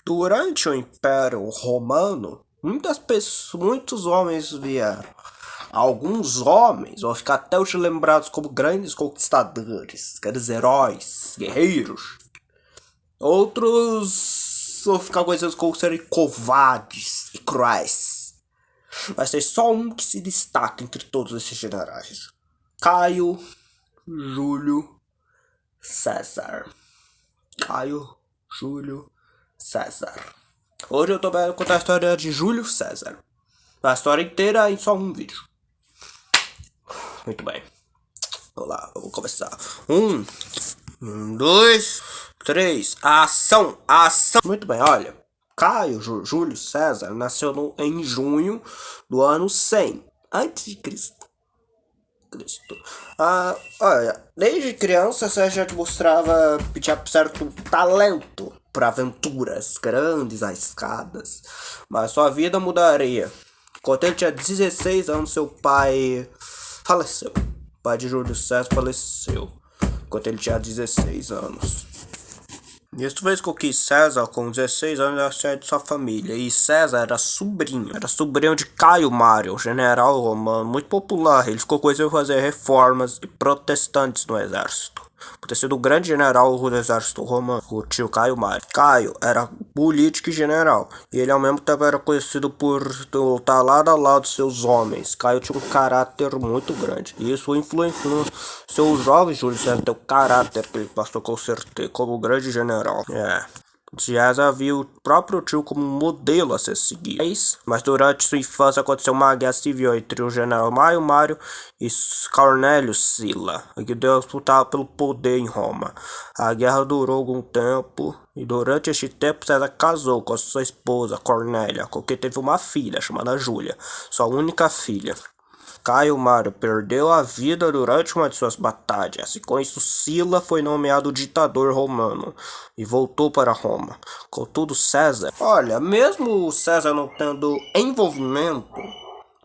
Durante o Império Romano, muitos homens vieram. Alguns homens vão ficar até hoje lembrados como grandes conquistadores, grandes heróis, guerreiros. Outros vão ficar conhecidos como serem covardes e cruéis. Mas tem só um que se destaca entre todos esses generais: Caio Júlio César. Caio Júlio César. Hoje eu tô para contar a história de Júlio César. A história inteira em só um vídeo. Muito bem. Vamos lá, vamos começar. 2, 3, ação, ação. Muito bem, olha. Caio Júlio César nasceu em junho do ano 100 antes de Cristo. Olha, desde criança César já demonstrava certo talento para aventuras grandes, arriscadas, mas sua vida mudaria. Quando ele tinha 16 anos, seu pai faleceu. O pai de Júlio César faleceu quando ele tinha 16 anos. Isso fez com que César, com 16 anos, saísse de sua família. E César era sobrinho de Caio Mário, general romano muito popular. Ele ficou conhecido por fazer reformas e protestantes no exército, por ter sido o grande general do exército romano, o tio Caio Mário. Caio era político e general, e ele ao mesmo tempo era conhecido por lutar lado a lado dos seus homens. Caio tinha um caráter muito grande, e isso influenciou seu jovem Júlio César, ter o caráter que ele passou a ser como grande general. César viu o próprio tio como um modelo a ser seguido. Mas durante sua infância aconteceu uma guerra civil entre o general Caio Mário e Cornélio Sila, que disputava pelo poder em Roma. A guerra durou algum tempo, e durante este tempo César casou com sua esposa Cornélia, com quem teve uma filha chamada Júlia, sua única filha. Caio Mário perdeu a vida durante uma de suas batalhas, e com isso Sila foi nomeado ditador romano e voltou para Roma. Contudo, César, mesmo César não tendo envolvimento,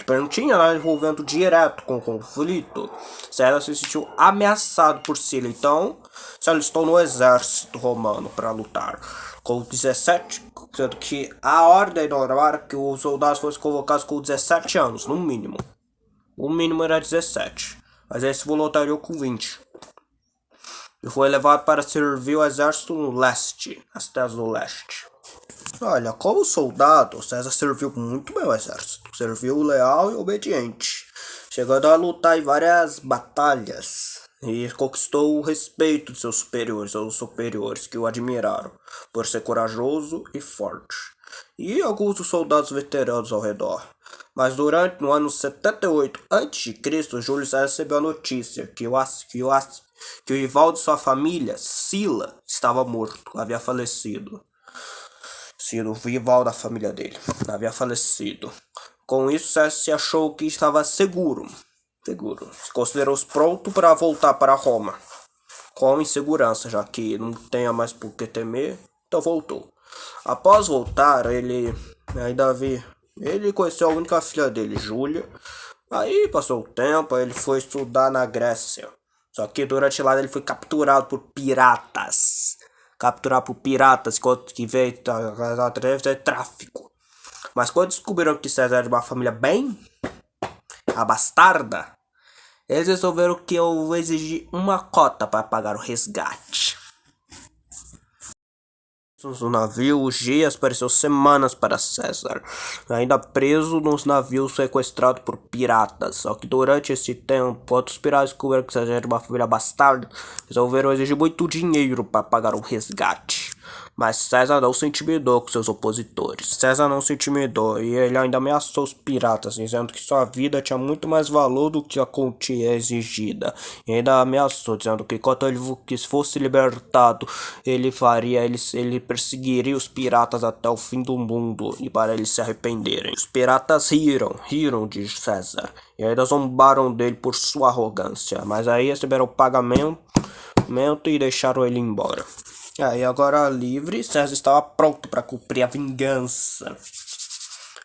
não tinha nada envolvimento direto com o conflito, César se sentiu ameaçado por Sila, então se alistou no exército romano para lutar. Com 17, sendo que a ordem normal era que os soldados fossem convocados com 17 anos, no mínimo. O mínimo era 17, mas ele se voluntariou com 20. E foi levado para servir o exército no leste, nas terras do leste. Olha, como soldado, César serviu muito bem o exército. Serviu leal e obediente, chegando a lutar em várias batalhas. E conquistou o respeito de seus superiores que o admiraram, por ser corajoso e forte. E alguns dos soldados veteranos ao redor. Mas no ano 78 a.C., Júlio César recebeu a notícia que o rival de sua família, Sila, estava morto, havia falecido. O rival da família dele havia falecido. Com isso, César se achou que estava seguro. Se considerou-se pronto para voltar para Roma, com insegurança, já que não tinha mais por que temer, então voltou. Após voltar, ele conheceu a única filha dele, Júlia. Aí passou o tempo, ele foi estudar na Grécia. Só que durante lá ele foi capturado por piratas. Que veio através de tráfico. Mas quando descobriram que César era de uma família bem abastarda, eles resolveram que eu exigir uma cota para pagar o resgate. No navio, os dias pareceu semanas para César, ainda preso nos navios sequestrado por piratas. Só que durante esse tempo, outros piratas descobriram que César era uma família bastarda, resolveram exigir muito dinheiro para pagar o resgate. Mas César não se intimidou com seus opositores. E ele ainda ameaçou os piratas, dizendo que sua vida tinha muito mais valor do que a quantia exigida. E ainda ameaçou, dizendo que enquanto ele fosse libertado, ele perseguiria os piratas até o fim do mundo, e para eles se arrependerem. Os piratas riram de César, e ainda zombaram dele por sua arrogância. Mas aí receberam o pagamento e deixaram ele embora. E agora livre, César estava pronto para cumprir a vingança.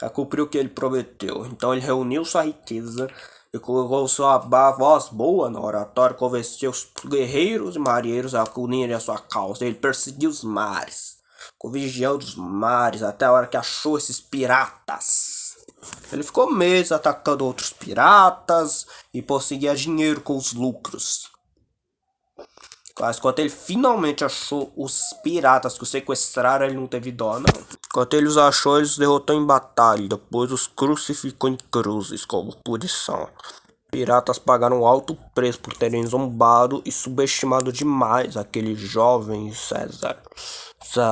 A cumprir o que ele prometeu. Então ele reuniu sua riqueza e colocou sua voz boa no oratório, convenceu os guerreiros e marinheiros a unirem a sua causa. Ele perseguiu os mares. ficou vigiando os mares até a hora que achou esses piratas. Ele ficou meses atacando outros piratas e conseguia dinheiro com os lucros. Mas quando ele finalmente achou os piratas que o sequestraram, ele não teve dó, não. Quando ele os achou, ele os derrotou em batalha. Depois os crucificou em cruzes como punição. Piratas pagaram um alto preço por terem zombado e subestimado demais aquele jovem César.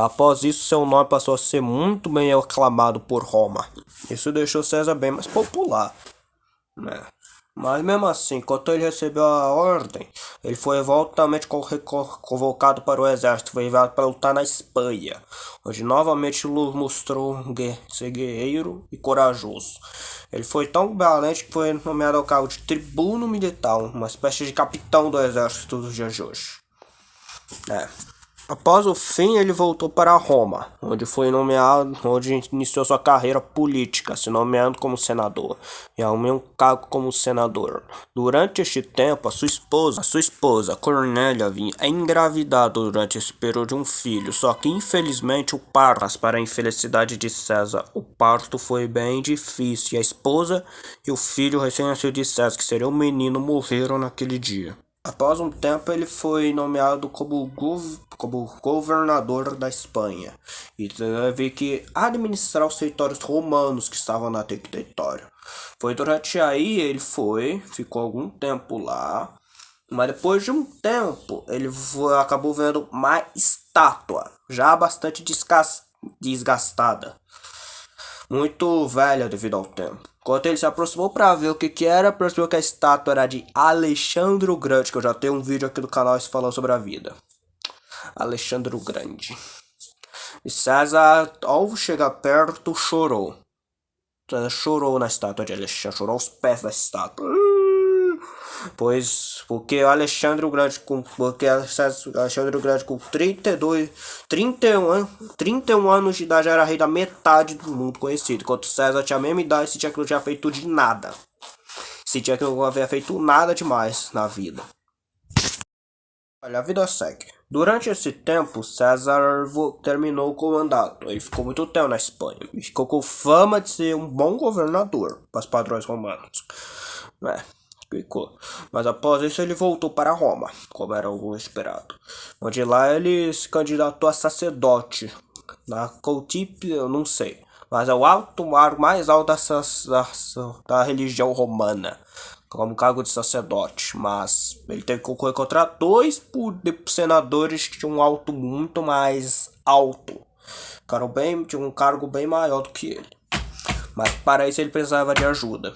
Após isso, seu nome passou a ser muito bem aclamado por Roma. Isso deixou César bem mais popular, né? Mas mesmo assim, quando ele recebeu a ordem, ele foi voltamente convocado para o exército, foi enviado para lutar na Espanha, onde novamente mostrou ser guerreiro e corajoso. Ele foi tão valente que foi nomeado ao cargo de tribuno militar, uma espécie de capitão do exército dos dias de hoje. Após o fim, ele voltou para Roma, onde iniciou sua carreira política, se nomeando como senador, e assumiu um cargo como senador. Durante este tempo, a sua esposa, Cornélia, vinha engravidar durante esse período de um filho, só que infelizmente mas para a infelicidade de César, o parto foi bem difícil, e a esposa e o filho recém-nascido de César, que seria um menino, morreram naquele dia. Após um tempo, ele foi nomeado como governador da Espanha e teve que administrar os territórios romanos que estavam naquele território. Foi durante aí ficou algum tempo lá, mas depois de um tempo ele acabou vendo uma estátua já bastante desgastada, muito velha devido ao tempo. Quando ele se aproximou para ver o que era, percebeu que a estátua era de Alexandre o Grande, que eu já tenho um vídeo aqui do canal falando sobre a vida. Alexandre o Grande. E César, ao chegar perto, chorou. César chorou na estátua de Alexandre, chorou aos pés da estátua. Porque Alexandre o Grande com 31 anos de idade era rei da metade do mundo conhecido, enquanto César tinha a mesma idade e sentia que não tinha feito de nada. Sentia que não havia feito nada demais na vida. Olha, a vida segue. Durante esse tempo, César terminou com o mandato. Ele ficou muito tempo na Espanha e ficou com fama de ser um bom governador para os padrões romanos. Mas após isso ele voltou para Roma, como era o esperado, onde lá ele se candidatou a sacerdote, na Coutipe, eu não sei, mas é o marco mais alto da religião romana, como cargo de sacerdote, mas ele teve que concorrer contra dois senadores que tinham um alto muito mais alto, tinha um cargo bem maior do que ele, mas para isso ele precisava de ajuda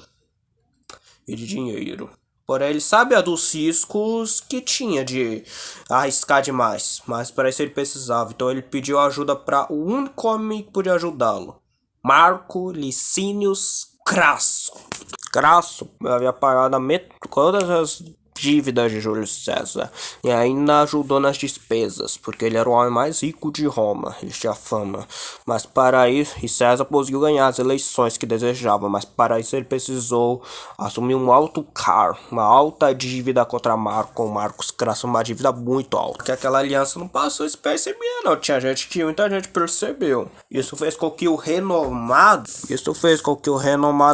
e de dinheiro. Porém, ele sabia dos riscos que tinha de arriscar demais, mas para isso ele precisava. Então ele pediu ajuda para o único homem que podia ajudá-lo, Marco Licinius Crasso. Crasso havia pagado todas as dívidas de Júlio César e ainda ajudou nas despesas, porque ele era o homem mais rico de Roma, ele tinha fama. Mas para isso, César conseguiu ganhar as eleições que desejava, mas para isso ele precisou assumir um alto cargo, uma alta dívida contra Marcos Crasso, uma dívida muito alta, porque aquela aliança não passou despercebida, não. Muita gente percebeu. Isso fez com que o renomado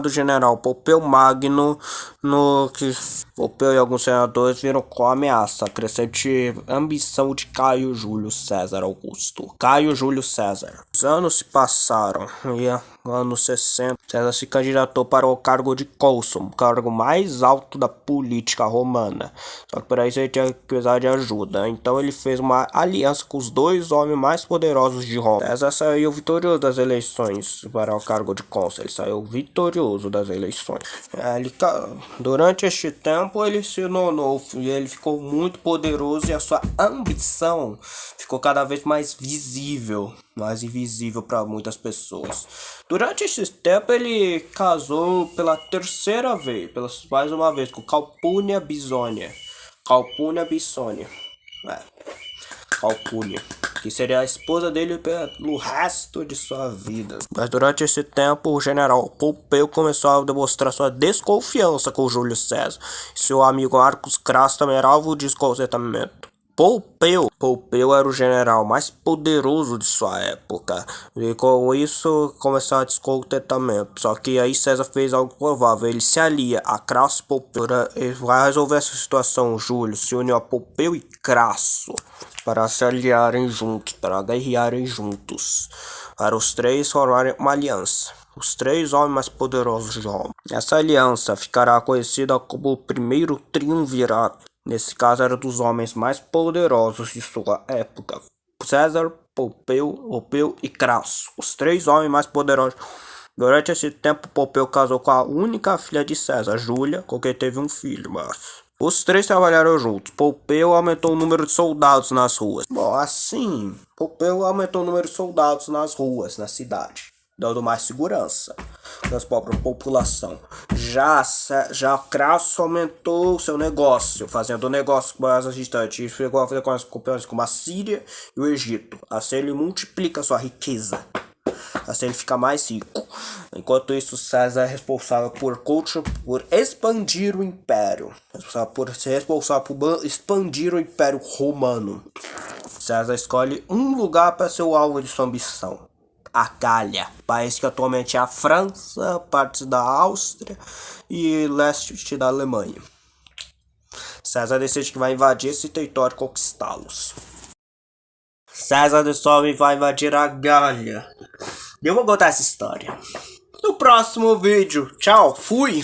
general Pompeu Magno, Pompeu e alguns senadores viram com ameaça a crescente ambição de Caio Júlio César Augusto. Caio Júlio César. Os anos se passaram e anos 60, César se candidatou para o cargo de cônsul, o cargo mais alto da política romana. Só que para isso ele tinha que precisar de ajuda. Então ele fez uma aliança com os dois homens mais poderosos de Roma. César saiu vitorioso das eleições para o cargo de cônsul. Ele saiu vitorioso das eleições. Durante este tempo ele se tornou e ele ficou muito poderoso e a sua ambição ficou cada vez mais invisível para muitas pessoas. Durante esse tempo ele casou pela terceira vez, mais uma vez, com Calpurnia Bisônia. Calpurnia, que seria a esposa dele pelo resto de sua vida. Mas durante esse tempo, o general Pompeu começou a demonstrar sua desconfiança com Júlio César. Seu amigo Marcos Crasso também era alvo de descontentamento. Pompeu era o general mais poderoso de sua época, e com isso começou a descontentamento. Só que aí César fez algo provável, ele se alia a Crasso e Pompeu. Ele vai resolver essa situação. Júlio se uniu a Pompeu e Crasso para se aliarem juntos, para guerrearem juntos, para os três formarem uma aliança. Os três homens mais poderosos de Roma. Essa aliança ficará conhecida como o primeiro triunvirato. Nesse caso, era dos homens mais poderosos de sua época. César, Pompeu e Crasso. Os três homens mais poderosos. Durante esse tempo, Pompeu casou com a única filha de César, Júlia, com quem teve um filho, mas... Os três trabalharam juntos. Pompeu aumentou o número de soldados nas ruas. Bom, assim, Pompeu aumentou o número de soldados nas ruas, na cidade, dando mais segurança para a própria população. Já Crasso aumentou seu negócio, fazendo negócio com as distantes. Chegou a fazer com países como a Síria e o Egito. Assim ele multiplica sua riqueza. Assim ele fica mais rico. Enquanto isso, César é responsável por expandir o império. Responsável por expandir o Império Romano. César escolhe um lugar para ser o alvo de sua ambição. A Gália, país que atualmente é a França, partes da Áustria e leste da Alemanha. César decide que vai invadir esse território e conquistá-los. César descobre e vai invadir a Gália. Eu vou contar essa história no próximo vídeo. Tchau, fui!